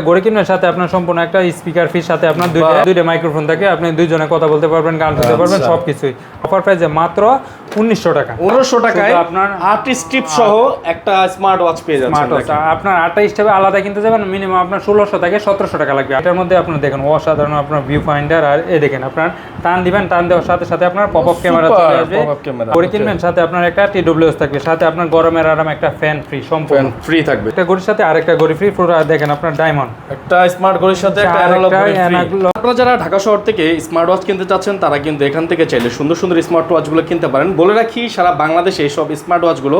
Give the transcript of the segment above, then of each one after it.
ঘড়ি কিনবেন সাথে আপনার সম্পূর্ণ একটা স্পিকার ফ্রি, সাথে আপনার দুইটা মাইক্রোফোন থাকে, আপনি দুইজনে কথা বলতে পারবেন, গান শুনতে পারবেন, সবকিছুই অফার প্রাইসে মাত্র 1900 টাকা। 1900 টাকায় আপনার 8 স্ট্রিপ সহ একটা স্মার্ট ওয়াচ পেয়ে যাচ্ছেন। আপনার 8টা স্টেপে আলাদা কিনতে যাবেন মিনিমাম আপনার 1600 থেকে 1700 টাকা লাগবে। এটার মধ্যে আপনার দেখেন অসাধারণ আপনার ভিউ ফাইন্ডার, আর এই দেখেন আপনার টান দিবেন, টান দেওয়ার সাথে সাথে আপনার পপ আপ ক্যামেরা চলে আসবে। ঘড়ি কিনবেন সাথে আপনার একটা TWS থাকবে, সাথে আপনার গরমের আরাম একটা ফ্যান ফ্রি, সম্পূর্ণ ফ্রি থাকবে। একটা ঘড়ির সাথে আরেকটা ঘড়ি ফ্রি, পুরো দেখেন আপনার ডায়মন্ড একটা স্মার্ট ঘড়ির সাথে একটা অ্যানালগ ঘড়ি ফ্রি। আপনারা যারা ঢাকা শহর থেকে স্মার্ট ওয়াচ কিনতে চাচ্ছেন তারা কিন্তু এখান থেকে চাইলে সুন্দর সুন্দর স্মার্ট ওয়াচগুলো কিনতে পারেন। বলে রাখি সারা বাংলাদেশে এই সব স্মার্ট ওয়াচগুলো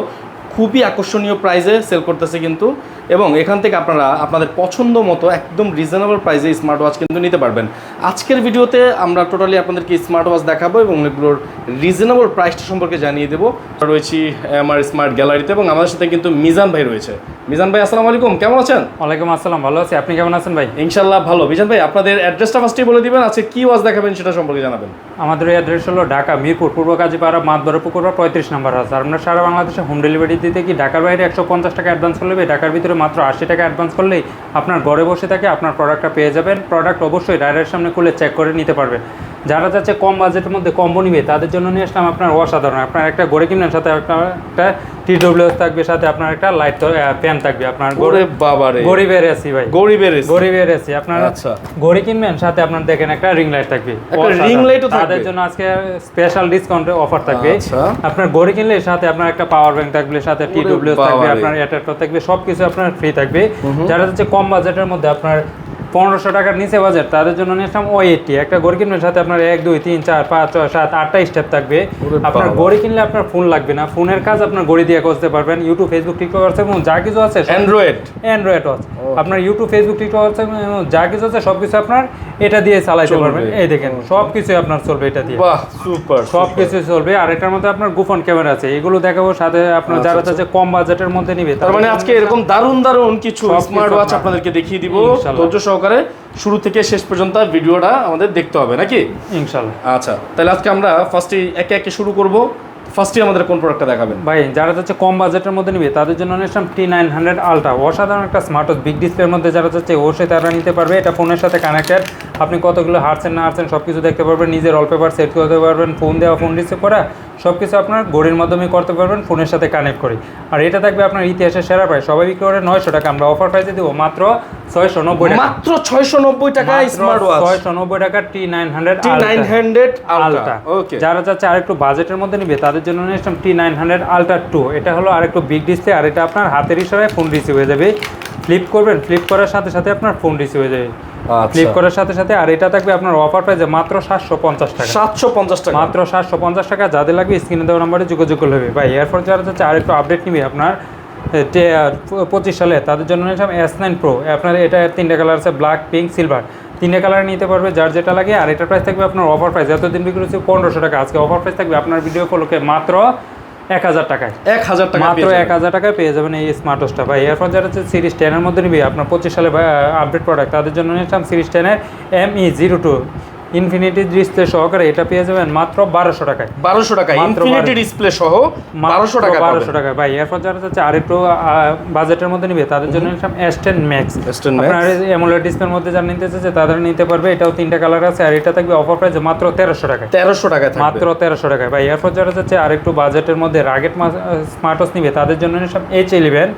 খুবই আকর্ষণীয় প্রাইসে সেল করতেছে কিন্তু, এবং এখান থেকে আপনারা আপনাদের পছন্দ মতো একদম রিজনেবল প্রাইসে স্মার্ট ওয়াচ কিন্তু নিতে পারবেন। আজকের ভিডিওতে আমরা টোটালি আপনাদেরকে স্মার্ট ওয়াচ দেখাবো এবং এগুলোর রিজনেবল প্রাইসটা সম্পর্কে জানিয়ে দেবো। রয়েছি আমার স্মার্ট গ্যালারিতে এবং আমাদের সাথে কিন্তু মিজান ভাই রয়েছে। মিজান ভাই আসসালামু আলাইকুম, কেমন আছেন? ওয়ালাইকুম আসসালাম, ভালো আছি, আপনি কেমন আছেন ভাই? ইনশাআল্লাহ ভালো। মিজান ভাই আপনাদের অ্যাড্রেসটা ফার্স্টেই বলে দিবেন, আজকে কি ওয়াচ দেখাবেন সেটা সম্পর্কে জানাবেন। আমাদের অ্যাড্রেস হলো ঢাকা মিরপুর পূর্ব কাজীপাড়া মাতবর পুকুর 35 নম্বর হাউস। আর আমরা সারা বাংলাদেশে হোম ডেলিভারি দিতে কি ঢাকার বাইরে 150 টাকা অ্যাডভান্স করলে, ঢাকার ভিতরে মাত্র 80 টাকা অ্যাডভান্স করলেই আপনার ঘরে বসে থাকে আপনার প্রোডাক্টটা পেয়ে যাবেন। প্রোডাক্ট অবশ্যই রাইডারের সামনে খুলে চেক করে নিতে পারবেন। যারা যাচ্ছে কম বাজেটের মধ্যে কম্বো নিবে তাদের জন্য নিয়ে আসলাম আপনার অসাধারণ। আপনার একটা ঘড়ি কিনবেন সাথে একটা TWS থাকবে, সাথে আপনার একটা লাইট ফ্যান থাকবে। আপনার ঘড়ি বের এসি ভাই, ঘড়ি বের এসি আপনার ঘড়ি কিনবেন সাথে আপনার দেখেন একটা রিং লাইট থাকবে, রিং লাইটও থাকবে। তাদের জন্য আজকে স্পেশাল ডিসকাউন্ট অফার থাকবে। আপনার ঘড়ি কিনলে সাথে আপনার একটা পাওয়ার ব্যাংক থাকবে, সাথে TWS থাকবে, আপনার অ্যাডাপ্টার থাকবে, সবকিছু আপনার ফ্রি থাকবে। যারা যাচ্ছে কম বাজেটের মধ্যে আপনার 1500 টাকার নিচে বাজেট তাদের জন্য নিয়েছিলাম O80 একটা ঘড়ি কিনবেন সাথে আপনার 1 2 3 4 5 6 7 8টা স্টেপ থাকবে। আপনার ঘড়ি কিনলে আপনার ফোন লাগবে না, ফোনের কাজ আপনার ঘড়ি দিয়ে করতে পারবেন। ইউটিউব ফেসবুক টিকটক আছে এবং যা কিছু আছে অ্যান্ড্রয়েড ওয়াচ আপনার ইউটিউব ফেসবুক টিকটক আছে যা কিছু আছে সবকিছু আপনার এটা দিয়ে চালাইতে পারবেন। এই দেখেন সবকিছু আপনার চলবে এটা দিয়ে, বাহ সুপার, সবকিছু চলবে। আর এটার মধ্যে আপনার গোপন ক্যামেরা আছে, এগুলো দেখাবো। সাথে আপনার যারা চাচ্ছে কম বাজেটের মধ্যে নিবে তার মানে আজকে এরকম দারুণ কিছু স্মার্ট ওয়াচ আপনাদেরকে দেখিয়ে দিব ধৈর্য সহকারে। শুরু থেকে শেষ পর্যন্ত ভিডিওটা আমাদের দেখতে হবে নাকি? ইনশাআল্লাহ। আচ্ছা তাহলে আজকে আমরা ফার্স্টেই একে একে শুরু করব। ফার্স্টে আমাদের কোন প্রোডাক্টটা দেখাবেন ভাই? যারা যাচ্ছে কম বাজেটের মধ্যে নিবে তাদের জন্য নিলাম T900 আলট্রা, অসাধারণ একটা স্মার্ট ওয়াচ। বিগ ডিসপ্লের মধ্যে যারা যাচ্ছে অবশ্যই তারা নিতে পারবে। এটা ফোনের সাথে কানেক্টেড, আপনি কতগুলো হারছেন না হারছেন সব কিছু দেখতে পারবেন, নিজের ওয়ালপেপার সেট করতে পারবেন, ফোন দেওয়া ফোন রিসিভ করা সব কিছু আপনার ঘড়ির মাধ্যমে করতে পারবেন ফোনের সাথে কানেক্ট করে। আর এটা থাকবে আপনার ইতিহাসের সেরা প্রাইস, সবাই বিক্রি করে 900 টাকা, আমরা অফার প্রাইসে দেবো মাত্র 690 টাকা। মাত্র 690 টাকা স্মার্ট ওয়াচ, 690 টাকা T900 আলট্রা। ওকে, যারা চাচ্ছে আরেকটু বাজেটের মধ্যে নিবে তাদের জন্য নিলাম T900 আলট্রা 2। এটা হলো আরেকটু বিগ ডিসপ্লে, আর এটা আপনার হাতের ইশারায় ফোন রিসিভ হয়ে যাবে। ফ্লিপ করবেন, ফ্লিপ করার সাথে সাথে আপনার ফোন রিসিভ হয়ে যাবে ফ্লিপ করার সাথে সাথে। আর এটা থাকবে আপনার অফার প্রাইসে মাত্র 750 টাকা, 750 টাকা, মাত্র 750 টাকা। যাদের লাগবে স্ক্রিনে দেওয়া নাম্বারে যোগাযোগ করলে হবে ভাই। এরপর যারা যাচ্ছে আরেকটু আপডেট নিবে আপনার 25 সালে তাদের জন্য নিলাম S9 Pro। আপনার এটা 3টা কালার আছে, ব্ল্যাক, পিঙ্ক, সিলভার, 3টা কালার নিতে পারবে যার যেটা লাগে। আর এটার প্রাইস থাকবে আপনার অফার প্রাইস, এতদিন বিক্রি হচ্ছে 1500 টাকা, আজকে অফার প্রাইস থাকবে আপনার ভিডিও কলকে মাত্র 1000 টাকায়, 1000 টাকা, মাত্র 1000 টাকায় পেয়ে যাবেন এই স্মার্ট ওয়াচটা ভাই। এরপর যারা হচ্ছে সিরিজ 10 এর মধ্যে নিবে আপনার 25 সালে আপডেট প্রোডাক্ট তাদের জন্য নিলাম সিরিজ 10 এর ME02 ইনফিনিটি ডিসপ্লে সহকারে, এটা পেয়ে যাবেন মাত্র 1200 টাকায়, 1200 টাকা ইনফিনিটি ডিসপ্লে সহ 1200 টাকা, 1200 টাকা ভাই। এরপর যারা হচ্ছে আরেকটু বাজেটের মধ্যে নিবে তাদের জন্য নিলাম S10 Max। আপনার অ্যামোলেড ডিসপ্লের মধ্যে যারা নিতে চাচ্ছে তাদের নিতে পারবে, এটাও 3টা কালার আছে। আর এটা থাকবে অফার প্রাইসে মাত্র 1300 টাকায়, 1300 টাকায় থাকবে, মাত্র 1300 টাকায় ভাই। এরপর যারা যাচ্ছে আরেকটু বাজেটের মধ্যে রাগেট স্মার্ট ওয়াচ নিবে তাদের জন্য নিলাম H11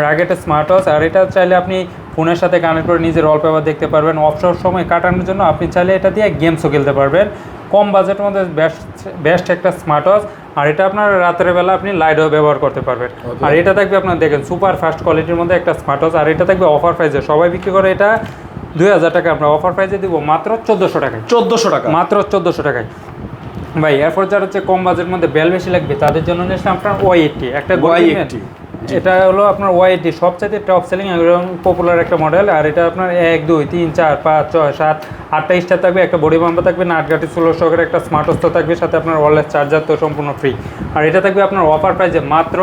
রাগেট স্মার্ট ওয়াচ। আর এটা চাইলে আপনি ফোনের সাথে কানেক্ট করে নিজের ওয়ালপেপার দেখতে পারবেন, অবসর সময় কাটানোর জন্য আপনি চাইলে এটা দিয়ে গেমসও খেলতে পারবেন। কম বাজেটের মধ্যে বেস্ট একটা স্মার্ট ওয়াচ। আর এটা আপনার রাতের বেলা আপনি লাইটও ব্যবহার করতে পারবেন। আর এটা থাকবে আপনার দেখেন সুপার ফাস্ট কোয়ালিটির মধ্যে একটা স্মার্ট ওয়াচ। আর এটা থাকবে অফার প্রাইসে, সবাই বিক্রি করে এটা 2000 টাকা, আমরা অফার প্রাইসে দিব মাত্র 1400 টাকায়, 1400 টাকা, মাত্র 1400 টাকায় ভাই। এরপর যারা হচ্ছে কম বাজেটের মধ্যে বেল বেশি লাগবে তাদের জন্য নিয়েছিলাম আপনার Y80 একটা Y80। এটা হলো আপনার Y80 সবচাইতে টপ সেলিং এবং পপুলার একটা মডেল। আর এটা আপনার 1 2 3 4 5 6 7 8টা স্টার থাকবে, একটা বডি বাম্পার থাকবে, নাটগাটি 16 সহকারে একটা স্মার্ট ওয়াচ থাকবে, সাথে আপনার ওয়্যারলেস চার্জার তো সম্পূর্ণ ফ্রি। আর এটা থাকবে আপনার অফার প্রাইসে মাত্র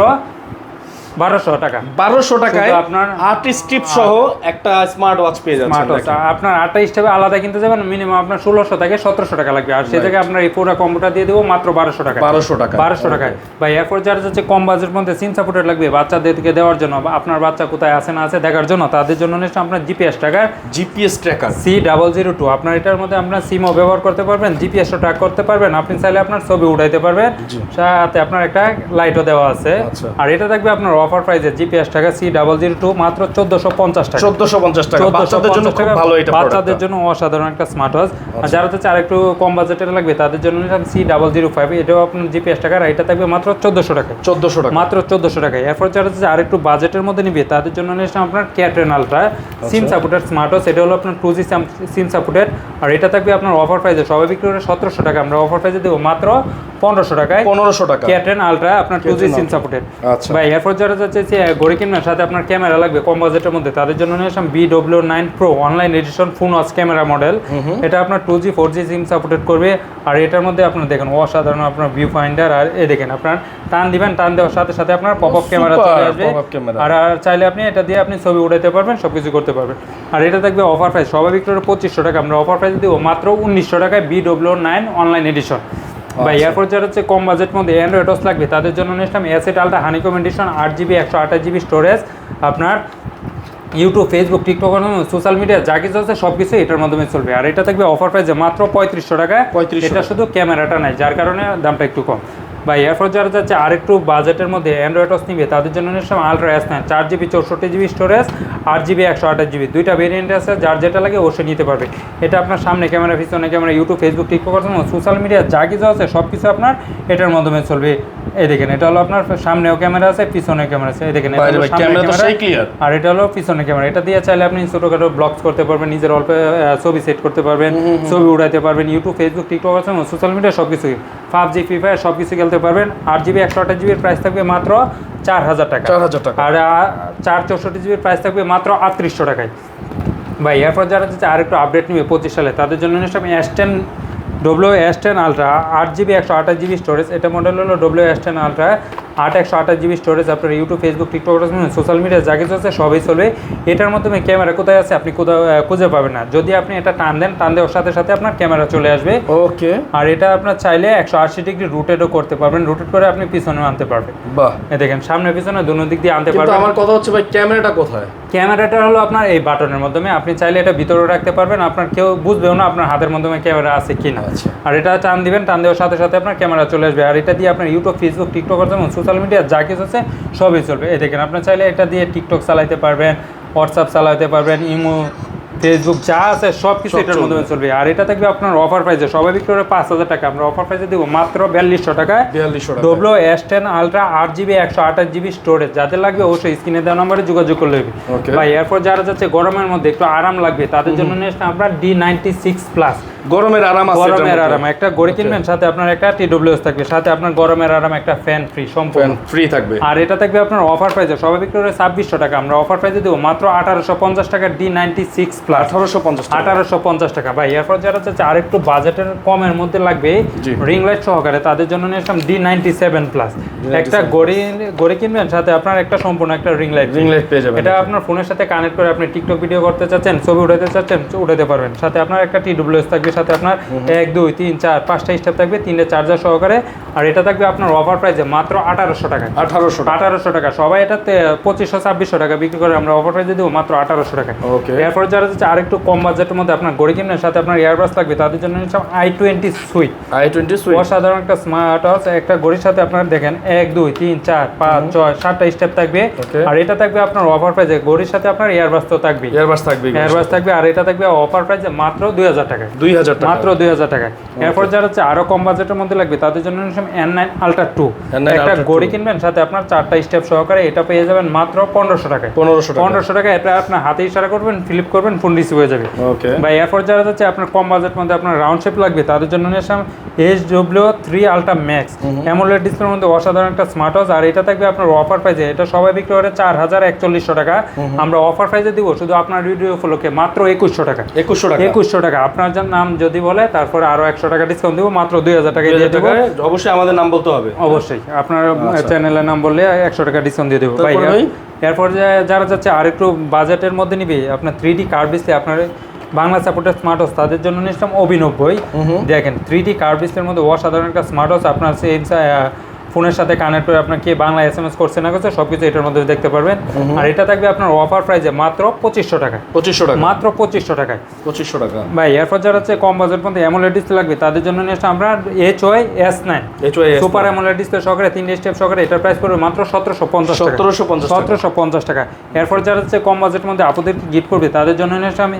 1200 টাকা 1200 টাকায় শুধু আপনার 8 স্ট্রিপ সহ একটা স্মার্ট ওয়াচ পেয়ে যাচ্ছেন। স্মার্ট ওয়াচ আপনার 8টা স্টেপে আলাদা কিনতে যাবেন মিনিমাম আপনার 1600 থেকে 1700 টাকা লাগবে, আর সেই জায়গায় আপনার এই পুরো কম্বোটা দিয়ে দেবো মাত্র 1200 টাকা। 1200 টাকায় ভাই। এরপর যারা হচ্ছে কম বাজেটের মধ্যে সিম সাপোর্টেড লাগবে বাচ্চাদেরকে দেওয়ার জন্য, বা আপনার বাচ্চা কোথায় আছে না আছে দেখার জন্য, তাদের জন্য নিশ্চয় আপনার জিপিএস ট্র্যাকার C002। আপনার এটার মধ্যে আপনার সিমও ব্যবহার করতে পারবেন, জিপিএসও ট্র্যাক করতে পারবেন, আপনি চাইলে আপনার ছবি উঠাইতে পারবেন, সাথে আপনার একটা লাইটও দেওয়া আছে। আর এটা থাকবে আপনার অফার প্রাইসে জিপিএস ট্র্যাকার C002 মাত্র 1450 টাকা। 1450 টাকা বাচ্চাদের জন্য খুব ভালো, এটা বাচ্চাদের জন্য অসাধারণ একটা স্মার্ট ওয়াচ। আর যারা হচ্ছে আরেকটু কম বাজেটের লাগবে তাদের জন্য C005, এটাও আপনার জিপিএস টাকা, এটা থাকবে মাত্র 1400 টাকা। 1400 টাকা মাত্র 1400 টাকায়। এরপর যারা হচ্ছে আরেকটু বাজেটের মধ্যে নিবে তাদের জন্য নিশ্চয় আপনার ক্যাটরেন ultra SIM supported smart watch, এটা হলো আপনার 2G সিম সাপোর্টেড, আর এটা থাকবে আপনার অফার প্রাইসে সবাই বিক্রি করে 1700 টাকা, আমরা অফার প্রাইসে দেবো মাত্র 1500 টাকায়। 1500 টাকা ক্যাটরেন আলট্রা আপনার 2G সিম সাপোর্টেড। আচ্ছা ভাই এরপর যারা যাচ্ছে ঘড়ি কিনবেন সাথে আপনার ক্যামেরা লাগবে কম বাজেটের মধ্যে, তাদের জন্য নিয়েছিলাম BW9 Pro online addition full watch camera model. এটা আপনার 2G 4G সিম সাপোর্টেড করবে, আর এটার মধ্যে আপনার দেখেন অসাধারণ আপনার ভিউ ফাইন্ডার, আর এই দেখেন আপনার টান দিবেন, টান দেওয়ার সাথে সাথে আপনার পপ আপ ক্যামেরা চলে আসবে, আর চাইলে আপনি এটা দিয়ে আপনি ছবি উঠাতে পারবেন, সবকিছু করতে পারবেন। আর এটা থাকবে অফার প্রাইস সবাই বিক্রি করে 2500 টাকা, আমরা অফার প্রাইস দিব মাত্র 1900 টাকায় BW9 অনলাইন এডিশন। ভাই এরপর যারা হচ্ছে কম বাজেট মধ্যে অ্যান্ড্রয়েড ওয়াচ লাগবে তাদের জন্য নিলাম A7 ultra honeycomb edition 8GB 128GB storage. আপনার YouTube, Facebook, TikTok, social media যা কিছু আছে সব কিছু এটার মাধ্যমে চলবে, আর এটা থাকবে অফার প্রাইসে মাত্র 3500 টাকা। এটা শুধু ক্যামেরাটা নাই, যার কারণে দামটা একটু কম। বা এরপর যারা যাচ্ছে আরেকটু বাজেটের মধ্যে অ্যান্ড্রয়েড ওয়াচ নিবে তাদের জন্য নিলাম ultra S9 4GB 64GB storage 8GB 128GB, দুইটা ভেরিয়েন্ট আছে, যার যেটা লাগে অবশ্যই নিতে পারবে। এটা আপনার সামনে ক্যামেরা, পিছনে camera, YouTube, Facebook, TikTok, social media যা কিছু আছে সব কিছু আপনার এটার মাধ্যমে চলবে। এই দেখেন এটা হলো আপনার সামনেও ক্যামেরা আছে, পিছনেও ক্যামেরা আছে, এই দেখেন আর এটা হলো পিছনে ক্যামেরা। এটা দিয়ে চাইলে আপনি ছোটখাটো ব্লগস করতে পারবেন, নিজের অল্প ছবি সেট করতে পারবেন, ছবি উঠাইতে পারবেন, ইউটিউব, ফেসবুক, টিকটক আছে, সোশ্যাল মিডিয়া সব কিছু, PUBG, ফ্রি ফায়ার সব কিছু খেলতে পারবেন। 8GB 128GB প্রাইস থাকবে মাত্র 4000 টাকা, আর 464GB প্রাইস থাকবে মাত্র 3800 টাকায়। ভাই এরপর যারা যাচ্ছে আরেকটু আপডেট নিবে 25 সালে তাদের জন্য নিলাম S10 ultra 8GB 128GB storage. এটা মডেল হলো S10 আলট্রা 128GB স্টোরেজ। আপনার YouTube, Facebook, TikTok, social media যা কিছু আছে সবই চলবে। এটার মাধ্যমে ক্যামেরা কোথায় আছে আপনি কোথাও খুঁজে পাবেন না, যদি আপনি এটা টান দেওয়ার সাথে সাথে আপনার ক্যামেরা চলে আসবে। ওকে। আর এটা আপনার চাইলে 180 ডিগ্রি রোটেটও করতে পারবেন, রোটেট করে আপনি পিছনেও আনতে পারবেন। বাহ, দেখেন সামনে পিছনে দুনো দিক দিয়ে আনতে পারবেন। আমার কথা হচ্ছে ভাই ক্যামেরাটা কোথায়? ক্যামেরাটা হলো আপনার এই বাটনের মাধ্যমে, আপনি চাইলে এটা ভিতরে রাখতে পারবেন, আপনার কেউ বুঝবেও না আপনার হাতের মাধ্যমে ক্যামেরা আছে কিনা। আর এটা টান দিবেন, টান দেওয়ার সাথে সাথে আপনার ক্যামেরা চলে আসবে, আর এটা দিয়ে আপনার YouTube, Facebook, TikTok, social media যা কিছু আছে সবই চলবে। এই দেখেন আপনার চাইলে এটা দিয়ে টিকটক চালাইতে পারবেন, হোয়াটসঅ্যাপ চালাইতে পারবেন, ইমো, ফেসবুক যা আছে সব কিছু এটার মাধ্যমে চলবে। আর এটা থাকবে আপনার অফার প্রাইসে সবাই বিক্রি করে 5000 টাকা, আমরা অফার প্রাইসে দেবো মাত্র 4200 টাকায়। S10 ultra 8GB 128GB storage. যাদের লাগবে অবশ্যই স্ক্রিনে দেওয়া নম্বরে যোগাযোগ করলে হবে। ভাই এরপর যারা যাচ্ছে গরমের মধ্যে একটু আরাম লাগবে তাদের জন্য নিয়ে আপনার D96 প্লাস গরমের আরাম আছে, গরমের আরাম একটা ঘড়ি কিনবেন, সাথে আপনার একটা TWS থাকবে, সাথে আপনার গরমের আরাম একটা ফ্যান ফ্রি, সম্পূর্ণ ফ্রি থাকবে। আর এটা থাকবে আপনার অফার প্রাইসে সবাই বিক্রি করে 2600 টাকা, আমরা অফার প্রাইসে দেবো মাত্র 1850 টাকা। D96 প্লাস 1850 টাকা। ভাই এরপর যারা চাচ্ছে আরেকটু বাজেটের কমের মধ্যে লাগবে রিং লাইট সহকারে তাদের জন্য নিলাম D97 প্লাস। একটা ঘড়ি কিনবেন, সাথে আপনার একটা সম্পূর্ণ একটা রিং লাইট পেয়ে যাবেন। এটা আপনার ফোনের সাথে কানেক্ট করে আপনি টিকটক ভিডিও করতে চাচ্ছেন, ছবি উঠাতে চাচ্ছেন, উঠাতে পারবেন। সাথে আপনার একটা TWS থাকবে, সাথে আপনার 1 2 3 4 5টা স্টেপ থাকবে, 3টে চার্জার সহকারে। আর এটা থাকবে আপনার অফার প্রাইসে মাত্র 1800 টাকা। 1800 টাকা। সবাই এটা 2500-2600 টাকা বিক্রি করে, আমরা অফার প্রাইসে দেবো মাত্র 1800 টাকা। এরপর যারা যাচ্ছে আরেকটু কম বাজেটের মধ্যে আপনার ঘড়ি কিনবেন, সাথে আপনার ইয়ারবাস লাগবে তাদের জন্য i20 সুইট। অসাধারণ একটা স্মার্ট ওয়াচ, একটা ঘড়ির সাথে আপনার দেখেন 1 2 3 4 5 6 7টা স্টেপ থাকবে। আর এটা থাকবে আপনার অফার প্রাইসে ঘড়ির সাথে আপনার ইয়ারবাস তো থাকবে, আর এটা থাকবে অফার প্রাইসে মাত্র 2000 টাকা। মাত্র 2000 টাকা। এরপর যারা হচ্ছে আরো কম বাজেটের মধ্যে লাগবে তাদের জন্য N9 Ultra 2 একটা ঘড়ি কিনবেন, সাথে আপনার 4টা স্টেপ সহকারে, এটা পেয়ে যাবেন মাত্র 1500 টাকায়। 1500 টাকা। এটা আপনার হাতে ইশারা করবেন, ফ্লিপ করবেন, ফোন রিসিভ হয়ে যাবে। ভাই এরপর যারা যাচ্ছে আপনার কম বাজেট মধ্যে আপনার রাউন্ড শেপ লাগবে তাদের জন্য নিলাম HW3 Ultra Max অ্যামোলেড ডিসপ্লের মধ্যে অসাধারণ একটা স্মার্ট ওয়াচ। আর এটা থাকবে আপনার অফার প্রাইসে, এটা সবাই বিক্রি করে 4140 টাকা, আমরা অফার প্রাইসে দিব শুধু আপনার ভিডিও উপলক্ষে মাত্র 2100 টাকা। 2100 টাকা। আপনার নাম যদি বলে তারপরে আরো 100 টাকা ডিসকাউন্ট দিব, মাত্র 2000 টাকা দিয়ে দেবো। অবশ্যই আমাদের নাম বলতে হবে, অবশ্যই আপনার চ্যানেলের নাম বললে 100 টাকা ডিসকাউন্ট দিয়ে দেবো ভাই। এরপর যারা যাচ্ছে আর একটু বাজেটের মধ্যে নিবে, আপনার 3D কার্ভ ডিসপ্লে, আপনার বাংলা সাপোর্টেড স্মার্ট ওয়াচ তাদের জন্য নিলাম অভিনবই। দেখেন 3D কার্ভ ডিসপ্লের মধ্যে অসাধারণ একটা স্মার্ট ওয়াচ, আপনার ফোনের সাথে কানেক্ট করে আপনার কি বাংলা SMS করছে না করছে সবকিছু এটার মধ্যে দেখতে পারবেন। আর এটা থাকবে আপনার অফার প্রাইসে মাত্র 2500 টাকা। 2500 টাকা, মাত্র 2500 টাকায়। 2500 টাকা ভাই। এরপর যারা হচ্ছে কম বাজেট মধ্যে অ্যামোলেড ডিসপ্লে লাগবে তাদের জন্য নিয়ে আসলে আমরা HOI S9 super AMOLED display সহকারে 3 স্টেপ সহকারে, এটার প্রাইস পড়বে মাত্র 1750 টাকা। 1750 টাকা। এরপর যারা হচ্ছে কম বাজেটের মধ্যে আপনাদেরকে গিফট করবে তাদের জন্য নিয়ে আসলে আমি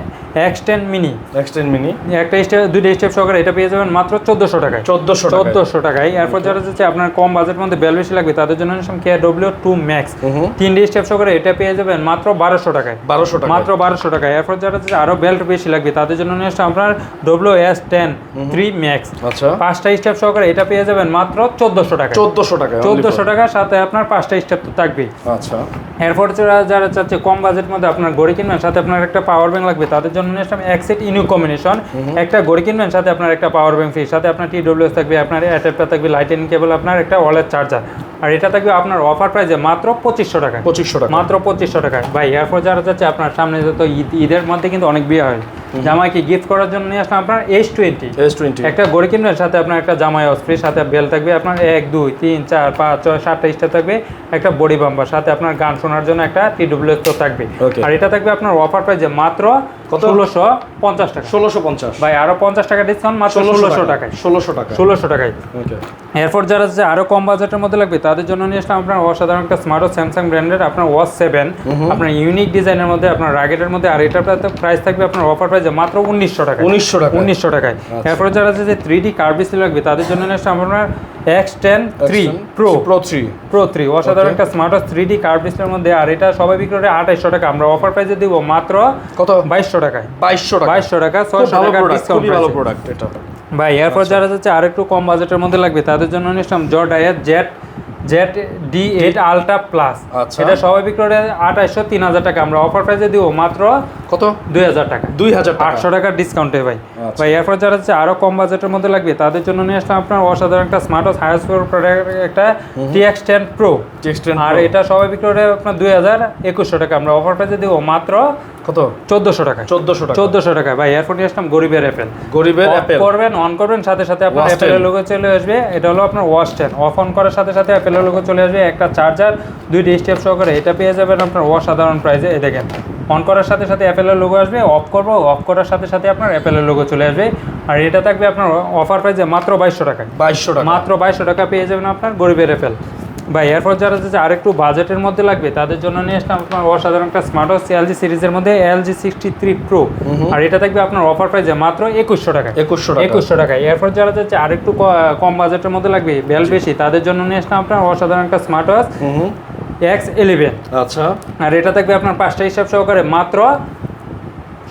X10 মিনি একটা স্টেপ 2টা স্টেপ সহকারে, এটা পেয়ে যাবেন মাত্র 1400 টাকায়। 1400 টাকায়। এরপর যারা হচ্ছে আপনার কম বাজেটের মধ্যে বেল বেশি লাগবে তাদের জন্য নিলাম KW2 Max 3 স্টেপ সহকারে, এটা পেয়ে যাবেন মাত্র 1200 টাকায়। মাত্র 1200 টাকায়। এরপর যারা হচ্ছে আরো বেল্ট বেশি লাগবে তাদের জন্য নিয়ে আসলে আপনার WS10 3 Max 5টা স্টেপ সহকারে, এটা পেয়ে যাবেন মাত্র 1400 টাকা। 1400 টাকার সাথে আপনার 5টা স্টেপ তো থাকবে। আচ্ছা। এরপর যারা চাচ্ছে কম বাজেটের মধ্যে আপনার ঘড়ি কিনবেন সাথে আপনার একটা পাওয়ার ব্যাংক লাগবে তাদের জন্য নিয়ে আসলাম এক্সেট ইনু কম্বিনেশন। একটা ঘড়ি কিনবেন সাথে আপনার একটা পাওয়ার ব্যাংক ফ্রি, সাথে আপনার TWS থাকবে, আপনার অ্যাডাপ্টার থাকবে, লাইটিং কেবল, আপনার একটা ওয়ালেট চার্জার। আর এটা থাকবে আপনার অফার প্রাইসে মাত্র 2500 টাকা। মাত্র 2500 টাকা ভাই। এরপর যারা চাচ্ছে আপনার সামনে যত ঈদের মধ্যে কিন্তু অনেক বিয়ে হয়, জামাইকে গিফট করার জন্য নিয়ে আসলাম আপনার S20 একটা ঘড়ি কিনবেন সাথে আপনার একটা জামাই ওয়াচ ফ্রি, সাথে বেল থাকবে আপনার 1 2 3 4 5 6 7টা স্টার থাকবে, একটা বডি বাম্পার, সাথে আপনার গান শোনার জন্য একটা TWS তো থাকবে। আর এটা থাকবে আপনার অফার প্রাইসে মাত্র 1650 টাকা। 1650 ভাই। আরো 50 টাকা ডিসকাউন্ট, মাত্র 1600 টাকায়। 1600 টাকায়। এরপর যারা আরো কম বাজেটের মধ্যে লাগবে তাদের জন্য নিয়ে আসলাম আপনার অসাধারণ একটা স্মার্ট ওয়াচ স্যামসাং ব্র্যান্ডের আপনার ওয়াচ 7 আপনার ইউনিক ডিজাইনের মধ্যে, আপনার রাগেটের মধ্যে। আর এটার প্রাইস থাকবে আপনার অফার প্রাইসে মাত্র 1900 টাকা। 1900 টাকায়। এরপর যারা যে 3D কার্ভ ডিসপ্লে লাগবে তাদের জন্য নিয়ে আসলাম আপনার X10 3 Pro 3 অসাধারণ একটা স্মার্ট ওয়াচ 3D কার্ভ ডিসপ্লের মধ্যে। আর এটা সবাই বিক্রি করে 2800 টাকা, আমরা অফার প্রাইসে দিব মাত্র কত 2200 টাকা। 2200 টাকা। 600 টাকা ডিসকাউন্ট। খুবই ভালো প্রোডাক্ট এটা ভাই। এরপর যারা যাচ্ছে আরেকটু কম বাজেটের মধ্যে লাগবে তাদের জন্য নিলাম জর্ডাইয়ের ZD8 আলট্রা প্লাস। এটা সবাই বিক্রি করে 2800 3000 টাকা, আমরা অফার প্রাইসে দিব মাত্র কত 2000 টাকা। 800 টাকার ডিসকাউন্টে ভাই। ভাই এরপর যারা হচ্ছে আরো কম বাজেটের মধ্যে লাগবে তাদের জন্য নিয়ে আসলাম আপনার অসাধারণ একটা স্মার্ট ওয়াচ হাইয়েস্ট প্রোডাক্ট একটা TX10 Pro। আর এটা সবাই বিক্রি করে আপনার 2100 টাকা, আমরা অফার প্রাইসে দিব মাত্র কত 1400 টাকা। 1400 টাকা ভাই। এরপর নিয়ে আসলাম গরিবের অ্যাপেল করবেন, অন করবেন সাথে সাথে আপনার অ্যাপেলের লোগো চলে আসবে। এটা হলো আপনার ওয়াচ 10 অফ অন করার সাথে সাথে অ্যাপেলের লোগো চলে আসবে, একটা চার্জার 2টি স্টেপ সহকারে, এটা পেয়ে যাবেন আপনার অসাধারণ প্রাইসে। এই দেখেন অন করার সাথে সাথে অ্যাপেলের লোগো আসবে, অফ করবো, অফ করার সাথে সাথে আপনার অ্যাপেলের লোগো চলে আসবে। আর এটা থাকবে আপনার অফার প্রাইসে মাত্র 2200 টাকা। মাত্র 2200 টাকা পেয়ে যাবেন আপনার গরিবের অ্যাপেল ভাই। এরপর যারা যাচ্ছে আরেকটু বাজেটের মধ্যে লাগবে তাদের জন্য নিয়ে আসলাম আপনার অসাধারণ একটা স্মার্ট ওয়াচ LG সিরিজের মধ্যে LG 63 Pro। আর এটা থাকবে আপনার অফার প্রাইসে মাত্র 2100 টাকা। 2100 টাকা। এরপর যারা যাচ্ছে আরেকটু কম বাজেটের মধ্যে লাগবে বেল বেশি তাদের জন্য নিয়ে আসলাম আপনার অসাধারণ একটা স্মার্ট ওয়াচ X11। আচ্ছা। আর এটা থাকবে আপনার 5টা হিসাব সহকারে মাত্র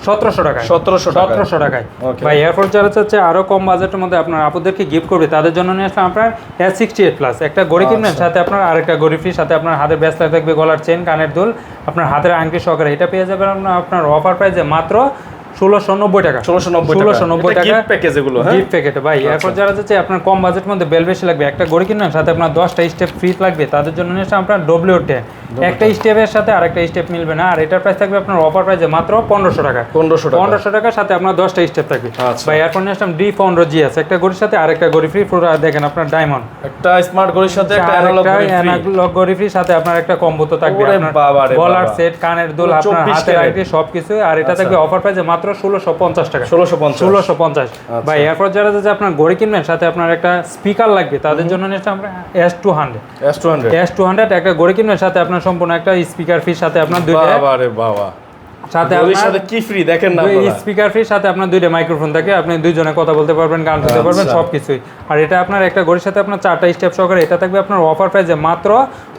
1700 টাকায়। 1700 টাকায় ভাই। এরপর যারা চাচ্ছে আরো কম বাজেটের মধ্যে আপনার আপনাদেরকে গিফট করবে তাদের জন্য নিয়ে আসলাম আপনার S68 প্লাস একটা ঘড়ি কিনবেন সাথে আপনার আরেকটা ঘড়ি ফ্রি, সাথে আপনার হাতের ব্রেসলেট থাকবে, গলার চেন, কানের দুল, আপনার হাতের আংটি সহকারে, এটা পেয়ে যাবেন আপনার অফার প্রাইসে মাত্র 1690 টাকা। 1690 টাকা গিফট প্যাকেজ এগুলো। গিফট প্যাকেট ভাই। এরপর যারা যাচ্ছে আপনার কম বাজেটের মধ্যে বেল বেশি লাগবে একটা ঘড়ি কিনবেন সাথে আপনার 10টা স্টেপ ফ্রি লাগবে তাদের জন্য নিয়ে আসলাম আপনার W10 একটা স্টেপের সাথে আরেকটা স্টেপ মিলবে না। আর এটার প্রাইস থাকবে আপনার অফার প্রাইসে মাত্র 1500 টাকা। 1500 টাকার সাথে আপনার 10টা স্টেপ থাকবে ভাই। এরপর নিয়ে আসলাম D15 GS একটা ঘড়ির সাথে আরেকটা ঘড়ি ফ্রি। পুরো দেখেন আপনার ডায়মন্ড একটা স্মার্ট ঘড়ির সাথে একটা অ্যানালগ ঘড়ি ফ্রি, সাথে আপনার একটা কম্বো তো থাকবে, আপনার গলার সেট, কানের দুল, আপনার হাতের আংটি সবকিছু। আর এটা থাকবে অফার প্রাইসে মাত্র 1650 টাকা। 1650 ভাই। এরপর যারা যাচ্ছে আপনার ঘড়ি কিনবেন সাথে আপনার একটা স্পিকার লাগবে তাদের জন্য নিয়ে আমরা S200 একটা ঘড়ি কিনবেন সাথে আপনার সম্পূর্ণ একটা স্পিকার ফ্রি, সাথে আপনার দুইটা সাথে আপনার কি ফ্রি দেখেন না, স্পিকার ফ্রি, সাথে আপনার দুইটা মাইক্রোফোন থাকে, আপনি দুইজনে কথা বলতে পারবেন, গান শুনতে পারবেন, সবকিছুই। আর এটা আপনার একটা ঘড়ির সাথে আপনার 4টা স্টেপ সহকারে, এটা থাকবে আপনার অফার প্রাইসে মাত্র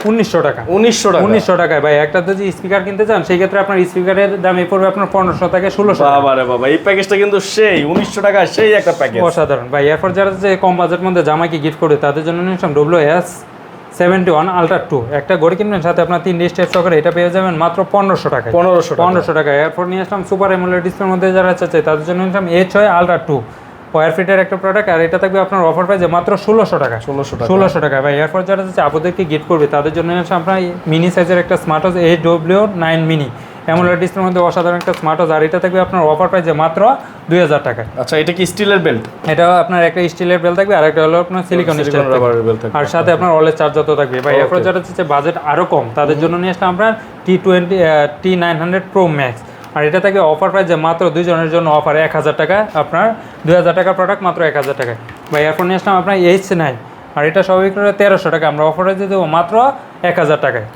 1900 টাকা। 1900 টাকায় ভাই। একটা যদি স্পিকার কিনতে চান সেই ক্ষেত্রে আপনার স্পিকারের দাম পড়বে আপনার 1500 থেকে 1600। বাবারে বাবা, এই প্যাকেজটা কিন্তু সেই 1900 টাকা, সেই একটা প্যাকেজ, অসাধারণ ভাই। এরপর যারা যে কম বাজেটের মধ্যে জামাইকে গিফট করে তাদের জন্য নিলাম WS 71 আলট্রা 2 একটা ঘড়ি কিনবেন, সাথে আপনার 3 স্টেপ সহকারে এটা পেয়ে যাবেন মাত্র 1500 টাকায়। 1500 টাকায়। এরপর নিয়ে আসলাম সুপার অ্যামোলেড ডিসপ্লের মধ্যে যারা চাচ্ছে তাদের জন্য নিলাম A6 আলট্রা 2 ওয়ার ফিটের একটা প্রোডাক্ট, আর এটা থাকবে আপনার অফার প্রাইসে মাত্র 1600 টাকা। 1600 টাকা ভাই। এরপর যারা চাচ্ছে আপনাদেরকে গিফট করবে তাদের জন্য নিয়ে আসলাম আপনার মিনি সাইজের একটা smart watch AW9 mini AMOLED ডিসপ্লের মধ্যে অসাধারণ একটা স্মার্ট ওয়াচ, আর এটা থাকবে আপনার অফার প্রাইসে মাত্র 2000 টাকা। আচ্ছা, এটা কি স্টিলের বেল্ট? এটা আপনার একটা স্টিলের বেল্ট থাকবে, আর একটা হলো আপনার সিলিকন রাবারের বেল্ট থাকবে, আর সাথে আপনার ওয়ালেট চার্জার তো থাকবে ভাই। এরপর যারা চাচ্ছে বাজেট আরো কম তাদের জন্য নিয়ে আসলাম আমরা T900 Pro Max, আর এটা থাকবে অফার প্রাইসে মাত্র 2 জনের জন্য অফার 1000 টাকা, আপনার 2000 টাকার প্রোডাক্ট মাত্র 1000 টাকায় ভাই। এরপর নিয়ে আসলাম আপনার H9, আর এটা সবাই করে 1300 টাকা, আমরা অফারে দিয়ে দেবো মাত্র 1000 টাকায়।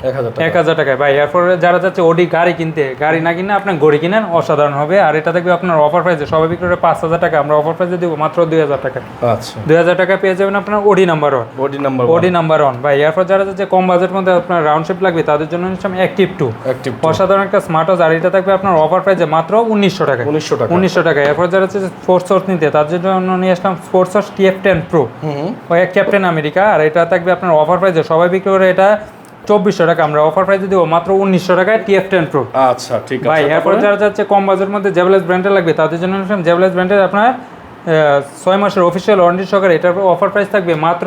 1000 টাকায় ভাই। এরপর যারা যাচ্ছে ওডি গাড়ি কিনতে, গাড়ি না কিনে আপনার ঘড়ি কিনেন, অসাধারণ হবে, আর এটা থাকবে আপনার অফার প্রাইসে সবাই বিক্রি 5000 টাকা, আমরা অফার প্রাইসে দেবো মাত্র 2000 টাকা। আচ্ছা, 2000 টাকা পেয়ে যাবেন আপনার ওডি নাম্বার 1 ভাই। এরপর যারা যাচ্ছে কম বাজেটের মধ্যে আপনার রাউন্ড শেপ লাগবে তাদের জন্য নিলাম অ্যাক্টিভ 2 অসাধারণ একটা স্মার্ট ওয়াচ, আর এটা থাকবে আপনার অফার প্রাইসে মাত্র 1900 টাকা। 1900 টাকা। এরপর যারা হচ্ছে স্পোর্টস ওয়াচ নিতে তাদের জন্য নিয়ে আসলাম স্পোর্টস ওয়াচ TF10 Pro ওই ক্যাপ্টেন আমেরিকা, আর এটা থাকবে আপনার অফার প্রাইসে সবাই বিক্রি করে এটা 2400 টাকা, আমরা অফার প্রাইসে দেবো মাত্র 1900 টাকায় TF10 Pro। আচ্ছা, ঠিক আছে ভাই। এরপর যারা যাচ্ছে কম বাজেটের মধ্যে জেবলেস ব্র্যান্ডের লাগবে তাদের জন্য নিলাম জেবলেস ব্র্যান্ডের আপনার 6 মাসের অফিসিয়াল ওয়ারেন্টি সহকারে এটার অফার প্রাইস থাকবে মাত্র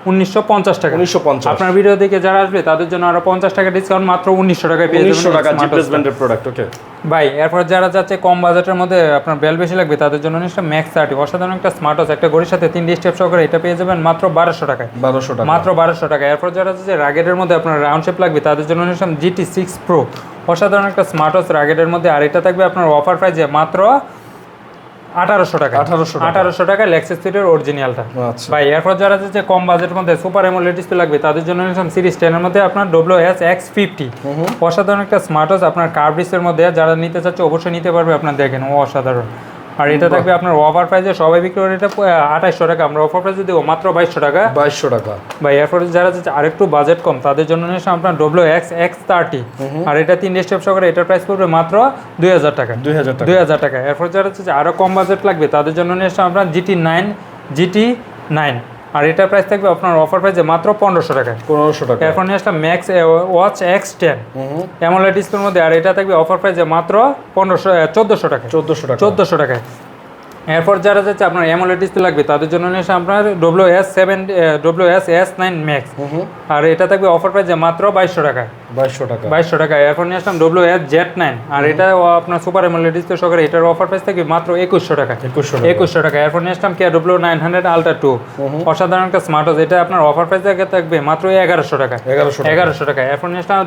1950 টাকা। 1950। আপনার ভিডিও দেখে যারা আসবে তাদের জন্য আরো 50 টাকা ডিসকাউন্ট, মাত্র 1900 টাকায় পেয়ে যাবেন 1900 টাকা জিপিএস ব্র্যান্ডের প্রোডাক্ট। ওকে ভাই। এরপর যারা যাচ্ছে কম বাজেটের মধ্যে আপনার বেল বেশি লাগবে তাদের জন্য নিলাম Max 30 অসাধারণ একটা স্মার্ট ওয়াচ, একটা ঘড়ির সাথে 3 স্টেপ সহকারে এটা পেয়ে যাবেন মাত্র 1200 টাকায়। 1200 টাকা, মাত্র 1200 টাকা। এরপর যারা যাচ্ছে রাগেটের মধ্যে আপনার রাউন্ড শেপ লাগবে তাদের জন্য নিলাম GT6 Pro অসাধারণ একটা স্মার্ট ওয়াচ রাগেটের মধ্যে, আর এটা থাকবে আপনার অফার প্রাইসে মাত্র 1800 টাকা। 1800 টাকা লেক্সাস ফিটের অরিজিনালটা ভাই। এরপর যারা যাচ্ছে কম বাজেটের মধ্যে সুপার অ্যামোলেড ডিসপ্লে লাগবে তাদের জন্য নিলাম সিরিজ 10 এর মধ্যে আপনার WS-X50 অসাধারণ একটা স্মার্ট ওয়াচ, আপনার কার্ভ ডিসপ্লের মধ্যে যারা নিতে চাচ্ছে অবশ্যই নিতে পারবে, আপনার দেখেন ও অসাধারণ, আর এটা থাকবে আপনার অফার প্রাইসে সবাই বিক্রি করে এটা 2800 টাকা, আমরা অফার প্রাইসে দেবো মাত্র 2200 টাকা। 2200 টাকা ভাই। এরপর যারা যাচ্ছে আরেকটু বাজেট কম তাদের জন্য নিয়ে আসলাম আপনার WX-X30, আর এটা 3 স্টেপ সহকারে এটার প্রাইস পড়বে মাত্র 2000 টাকা। 2000 টাকা। এরপর যারা যাচ্ছে আরো কম বাজেট লাগবে তাদের জন্য নিয়ে আসলাম আপনার GT9, আর এটার প্রাইস থাকবে আপনার অফার প্রাইসে মাত্র 1500 টাকা। 1500 টাকা। এরপর নিয়ে আসলাম ম্যাক্স ওয়াচ X10 অ্যামোলেড ডিসপ্লের মধ্যে, আর এটা থাকবে অফার প্রাইসে মাত্র 1400 টাকা। 1400 টাকায়। এরপর যারা যাচ্ছে আপনার অ্যামোলেড ডিসপ্লে লাগবে তাদের জন্য নিয়ে আসে আপনার WS-S9 Max, আর এটা থাকবে অফার প্রাইসে মাত্র 2200 টাকা। 2200 টাকা। এরপর নিয়ে আসলাম WS-Z9, আর এটা আপনার সুপার অ্যামোলেড ডিসপ্লে সহকারে এটার অফার প্রাইস থাকবে মাত্র 2100 টাকা। 2100 টাকা। এরপর নিয়ে আসলাম KW900 Ultra 2 অসাধারণ একটা স্মার্ট ওয়াচ, এটা আপনার অফার প্রাইস থাকবে মাত্র 1100 টাকা। 1100 টাকা। এরপর নিয়ে আসলাম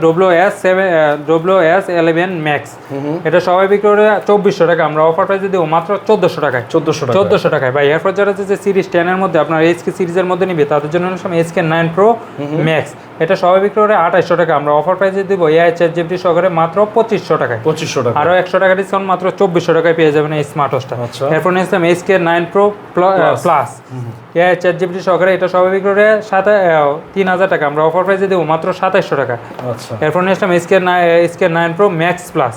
WS11 Max, এটা সবাই বিক্রি করে 2400 টাকা, আমরা অফার প্রাইসে দেবো মাত্র 1400 টাকায়। 1400 টাকায় ভাই। এরপর যারা যে সিরিজ 10 এর মধ্যে আপনার HK সিরিজের মধ্যে নিবে তাদের জন্য HK9 Pro Max, এটা সবাই বিক্রি করে 2800 টাকা, আমরা অফার প্রাইসে দিব AI ChatGPT সহকারে মাত্র 2500 টাকায়। 2500 টাকা। আরো 100 টাকা ডিসকাউন্ট, মাত্র 2400 টাকায় পেয়ে যাবেন এই স্মার্ট ওয়াচটা। এরপর নিলাম HK9 Pro Plus AI ChatGPT সহকারে, এটা সবাই বিক্রি করে 3000 টাকা, আমরা অফার প্রাইসে দেব মাত্র 2700 টাকা। আচ্ছা। এরপর নিলাম HK9 Pro Max Plus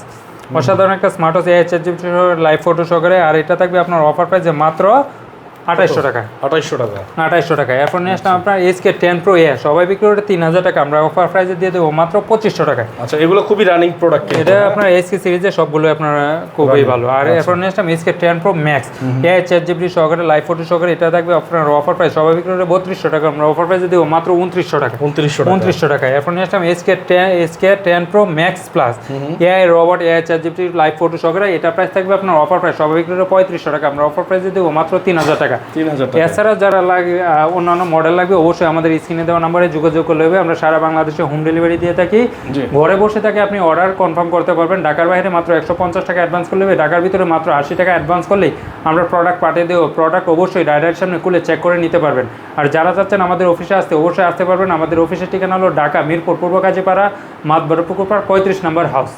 অসাধারণ একটা smart watch AI ChatGPT live photo সহকারে, আর এটা থাকবে আপনার অফার প্রাইসে মাত্র 2800 টাকা। 2800 টাকা। এরপর নিয়ে আসলাম আপনার HK10 Pro Air, সবাই বিক্রি করে 3000 টাকা, আমরা অফার প্রাইসে দিয়ে দেবো মাত্র 2500 টাকা। আচ্ছা, এগুলো খুবই রানিং প্রোডাক্ট, এটা আপনার HK সিরিজের সবগুলো আপনার খুবই ভালো। আর এরপর নিয়ে আসলাম HK10 Pro Max AI ChatGPT সহকারে লাইভ ফটো সহকারে, এটা থাকবে আপনার অফার প্রাইস সবাই বিক্রি করে 3200 টাকা, আমরা অফার প্রাইসে দেবো মাত্র 2900 টাকা। 2900 টাকা। এরপর নিয়ে আসলাম HK10 Pro Max Plus AI robot AI ChatGPT live photo সহকারে, এটা প্রাইস থাকবে আপনার অফার প্রাইস সবাই বিক্রি করে 3500 টাকা, আমরা অফার প্রাইসে দেবো মাত্র 3000 টাকা। 3000 টাকা। এছাড়া যারা লাগে অন্যান্য মডেল লাগবে অবশ্যই আমাদের স্ক্রিনে দেওয়া নম্বরে যোগাযোগ করলে হবে, আমরা সারা বাংলাদেশে হোম ডেলিভারি দিয়ে থাকি। ঘরে বসে থেকে আপনি অর্ডার কনফার্ম করতে পারবেন। ঢাকার বাইরে মাত্র 150 টাকা অ্যাডভান্স করলে হবে, ঢাকার ভিতরে মাত্র 80 টাকা অ্যাডভান্স করলেই আমরা প্রোডাক্ট পাঠিয়ে দেবো। প্রোডাক্ট অবশ্যই রাইডারের সামনে খুলে চেক করে নিতে পারবেন। আর যারা চাচ্ছেন আমাদের অফিসে আসতে অবশ্যই আসতে পারবেন। আমাদের অফিসের ঠিকানা হলো ঢাকা মিরপুর পূর্ব কাজীপাড়া মাতবরপুকুর পাড় 35 নম্বর হাউস।